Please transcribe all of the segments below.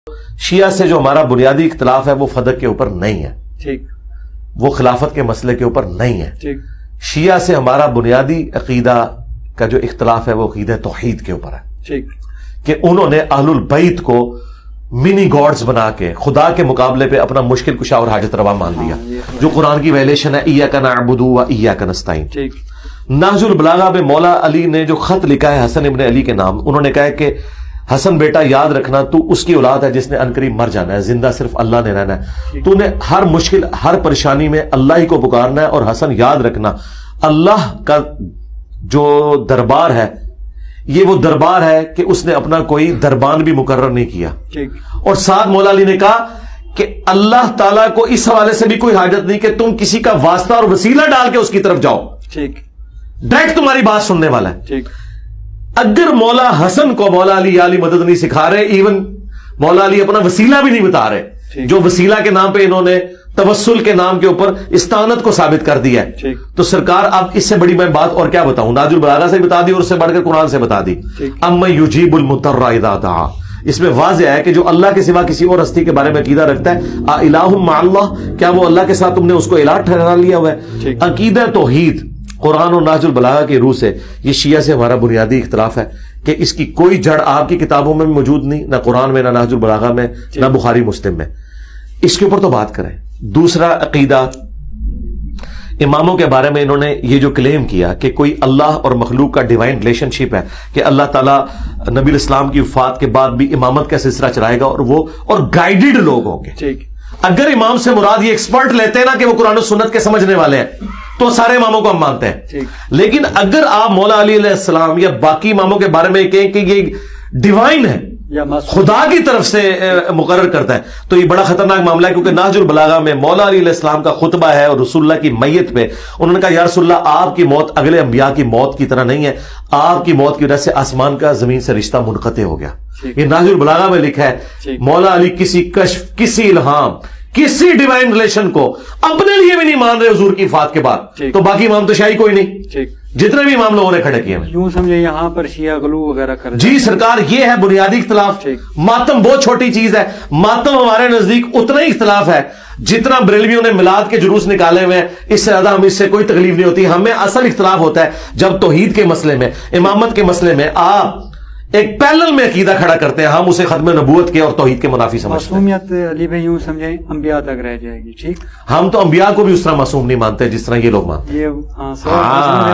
شیعہ سے جو ہمارا بنیادی اختلاف ہے وہ فدق کے اوپر نہیں ہے, ٹھیک, وہ خلافت کے مسئلے کے اوپر نہیں ہے. ٹھیک, شیعہ سے ہمارا بنیادی عقیدہ کا جو اختلاف ہے وہ عقیدہ توحید کے اوپر ہے, ٹھیک, کہ انہوں نے اہل البیت کو منی گاڈز بنا کے خدا کے مقابلے پہ اپنا مشکل کشا اور حاجت روا مان لیا, جو قرآن کی ویلیشن ہے ایاک نعبد و ایاک نستعین. ٹھیک. نہج البلاغہ میں مولا علی نے جو خط لکھا ہے حسن ابن علی کے نام, انہوں نے کہا ہے کہ حسن بیٹا یاد رکھنا تو اس کی اولاد ہے جس نے عنقریب مر جانا ہے, زندہ صرف اللہ نے رہنا ہے. تو نے ہر مشکل ہر پریشانی میں اللہ ہی کو پکارنا ہے, اور حسن یاد رکھنا اللہ کا جو دربار ہے یہ وہ دربار ہے کہ اس نے اپنا کوئی دربان بھی مقرر نہیں کیا. اور ساتھ مولا علی نے کہا کہ اللہ تعالیٰ کو اس حوالے سے بھی کوئی حاجت نہیں کہ تم کسی کا واسطہ اور وسیلہ ڈال کے اس کی طرف جاؤ, ٹھیک, ڈائریکٹ تمہاری بات سننے والا ہے. ٹھیک. اگر مولا حسن کو مولا علی یا علی مدد نہیں سکھا رہے, ایون مولا علی اپنا وسیلہ بھی نہیں بتا رہے, جو وسیلہ کے نام پہ انہوں نے توسل کے نام کے اوپر استعانت کو ثابت کر دیا ہے, تو سرکار اب اس سے بڑی میں بات اور کیا بتاؤں. نہج البلاغہ سے بتا دی اور اس سے بڑھ کر قرآن سے بتا دی. اما یجیب المضطر اذا دعا, اس میں واضح ہے کہ جو اللہ کے سوا کسی اور ہستی کے بارے میں عقیدہ رکھتا ہے, الہ مع اللہ, کیا وہ اللہ کے ساتھ تم نے اس کو الہ ٹھہرا لیا ہوا ہے. عقیدہ توحید قرآن اور نہج البلاغہ کے روح سے یہ شیعہ سے ہمارا بنیادی اختلاف ہے کہ اس کی کوئی جڑ آپ کی کتابوں میں موجود نہیں, نہ قرآن میں, نہ نہج البلاغہ میں, نہ بخاری مسلم میں. اس کے اوپر تو بات کریں. دوسرا عقیدہ اماموں کے بارے میں انہوں نے یہ جو کلیم کیا کہ کوئی اللہ اور مخلوق کا ڈیوائن ریلیشن شپ ہے, کہ اللہ تعالیٰ نبی الاسلام کی وفات کے بعد بھی امامت کا سلسلہ چلائے گا, اور وہ اور گائیڈڈ لوگ ہوں گے. اگر امام سے مراد یہ ایکسپرٹ لیتے ہیں نا کہ وہ قرآن و سنت کے سمجھنے والے ہیں, تو سارے اماموں کو ہم مانتے ہیں. لیکن اگر آپ مولا علی علیہ السلام یا باقی اماموں کے بارے میں کہیں کہ یہ ڈیوائن ہے, خدا کی طرف سے مقرر کرتا ہے, تو یہ بڑا خطرناک معاملہ ہے. کیونکہ نہج البلاغہ میں مولا علی علیہ السلام کا خطبہ ہے اور رسول اللہ کی میت پہ انہوں نے کہا یا رسول اللہ آپ کی موت اگلے انبیاء کی موت کی طرح نہیں ہے, آپ کی موت کی وجہ سے آسمان کا زمین سے رشتہ منقطع ہو گیا. یہ نہج البلاغہ میں لکھا ہے. مولا علی کسی کشف, کسی الہام, کسی ڈیوائن ریلیشن کو اپنے لیے بھی نہیں مان رہے حضور کی وفات کے بعد, تو باقی امام تو شاہی کوئی نہیں, جتنے بھی امام لوگوں نے کھڑے کیے ہیں. یوں سمجھے یہاں پر شیعہ غلو وغیرہ کر جی سرکار, یہ ہے بنیادی اختلاف. ماتم بہت چھوٹی چیز ہے. ماتم ہمارے نزدیک اتنا ہی اختلاف ہے جتنا بریلویوں نے میلاد کے جلوس نکالے ہوئے ہیں, اس سے زیادہ ہم اس سے کوئی تکلیف نہیں ہوتی. ہمیں اصل اختلاف ہوتا ہے جب توحید کے مسئلے میں, امامت کے مسئلے میں آپ ایک پیرلل میں عقیدہ کھڑا کرتے ہیں, ہم اسے ختم نبوت کے اور توحید کے منافی سمجھتے ہیں. معصومیت علی بھائی یوں سمجھیں انبیاء تک رہ جائے گی. ٹھیک, ہم تو انبیاء کو بھی اس طرح معصوم نہیں مانتے جس طرح یہ لوگ مانتے ہیں.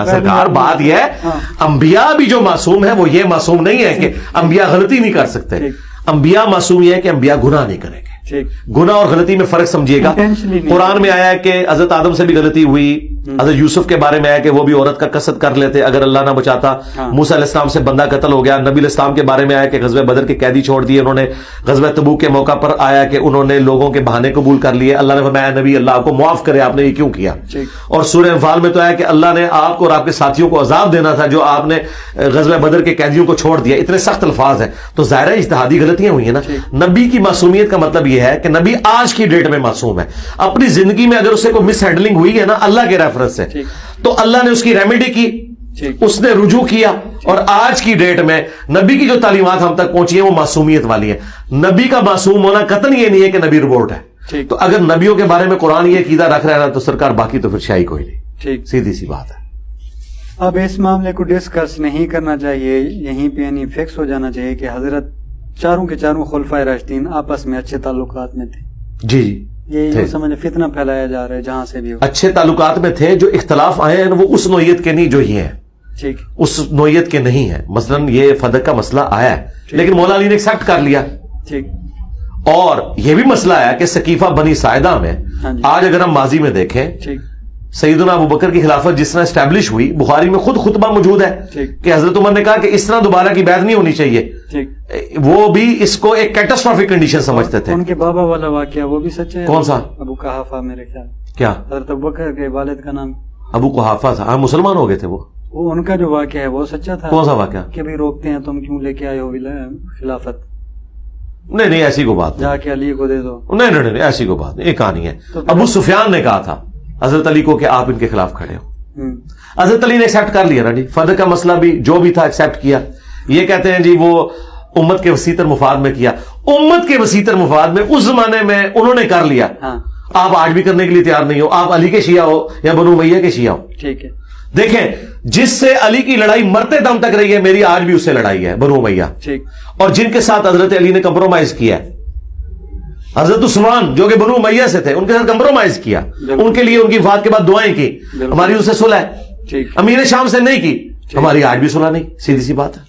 سرکار بات یہ ہے, انبیاء بھی جو معصوم ہے وہ یہ معصوم نہیں ہے کہ انبیاء غلطی نہیں کر سکتے. انبیاء معصوم یہ ہے کہ انبیاء گناہ نہیں کریں گے. گناہ اور غلطی میں فرق سمجھیے گا. قرآن میں آیا ہے کہ حضرت آدم سے بھی غلطی ہوئی, حضرت یوسف کے بارے میں آیا کہ وہ بھی عورت کا قصد کر لیتے اگر اللہ نہ بچاتا. موسیٰ علیہ السلام سے بندہ قتل ہو گیا. نبی علیہ السلام کے بارے میں آیا کہ غزوہ بدر کے قیدی چھوڑ دیے انہوں نے. غزوہ تبوک کے موقع پر آیا کہ انہوں نے لوگوں کے بہانے قبول کر لیے. اللہ نے فرمایا نبی اللہ آپ کو معاف کرے, آپ نے یہ کیوں کیا. اور سورہ انفال میں تو آیا کہ اللہ نے آپ کو اور آپ کے ساتھیوں کو عذاب دینا تھا جو آپ نے غزوہ بدر کے قیدیوں کو چھوڑ دیا. اتنے سخت الفاظ ہیں, تو ظاہر ہے اجتہادی غلطیاں ہوئی ہیں نا. نبی کی معصومیت کا مطلب یہ ہے کہ نبی آج کی ڈیٹ میں معصوم ہے. اپنی زندگی میں اگر اسے کوئی مس ہینڈلنگ ہوئی ہے نا اللہ کے ریفرنس سے, تو اللہ نے اس کی ریمیڈی کی, اس نے رجوع کیا, اور آج کی ڈیٹ میں نبی کی جو تعلیمات ہم تک پہنچی ہیں وہ معصومیت والی ہیں. نبی کا معصوم ہونا قطعاً یہ نہیں ہے کہ نبی روبوٹ ہے. تو اگر نبیوں کے بارے میں قرآن یہ عقیدہ رکھ رہا ہے تو سرکار باقی تو پھر شاہی کوئی نہیں. سیدھی سی بات ہے. اب اس معاملے کو ڈسکس نہیں کرنا چاہیے, یہیں پہ یعنی فکس ہو جانا چاہیے کہ حضرت چاروں کے چاروں خلفائے راشدین آپس میں اچھے تعلقات میں تھے. جی یہ سمجھ فتنہ پھیلایا جا رہا ہے جہاں سے بھی اچھے تعلقات میں تھے. جو اختلاف آئے ہیں وہ اس نوعیت کے نہیں جو یہ ہیں, ٹھیک, اس نوعیت کے نہیں ہیں. مثلاً یہ فدق کا مسئلہ آیا ہے لیکن مولا علی نے ایکسپٹ کر لیا. ٹھیک, اور یہ بھی مسئلہ آیا کہ سقیفہ بنی ساعدہ میں آج اگر ہم ماضی میں دیکھیں, سیدنا ابو بکر کی خلافت جس طرح اسٹیبلش ہوئی, بخاری میں خود خطبہ موجود ہے کہ حضرت عمر نے کہا کہ اس طرح دوبارہ کی بیعت نہیں ہونی چاہیے. وہ بھی اس کو ایک کیٹاسٹرافک کنڈیشن سمجھتے تھے. ان کے بابا والا واقعہ وہ بھی سچ ہے. کون سا؟ ابو قحافہ میرے خیال. کیا حضرت ابو بکر کے والد کا نام ابو قحافہ تھا. ہاں مسلمان ہو گئے تھے وہ. ان کا جو واقعہ ہے وہ سچا تھا. کون سا واقعہ؟ کہ بھی روکتے ہیں تم کیوں لے کے آئے ہو خلافت. نہیں ایسی کو بات جا کے علی کو دے دو. نہیں ایسی کو بات نہیں, یہ کہانی ہے. ابو سفیان نے کہا تھا حضرت علی کو کہ آپ ان کے خلاف کھڑے ہو. حضرت علی نے ایکسپٹ کر لیا نا جی. فدق کا مسئلہ بھی جو بھی تھا ایکسپٹ کیا. یہ کہتے ہیں جی وہ امت کے وسیع تر مفاد میں کیا. امت کے وسیع تر مفاد میں اس زمانے میں انہوں نے کر لیا, ہاں آپ آج بھی کرنے کے لیے تیار نہیں ہو, آپ علی کے شیعہ ہو یا بنو امیہ کے شیعہ ہو. ٹھیک ہے. دیکھیں جس سے علی کی لڑائی مرتے دم تک رہی ہے, میری آج بھی اس سے لڑائی ہے, بنو امیہ. ٹھیک. اور جن کے ساتھ حضرت علی نے کمپرومائز کیا ہے, حضرت عثمان جو کہ بنو امیہ سے تھے, ان کے ساتھ کمپرومائز کیا, ان کے لیے ان کی وفات کے بعد دعائیں کی, ہماری ان سے صلح ہے. ٹھیک. امیر شام سے نہیں کی, ہماری آج بھی صلح نہیں, سیدھی سی بات ہے.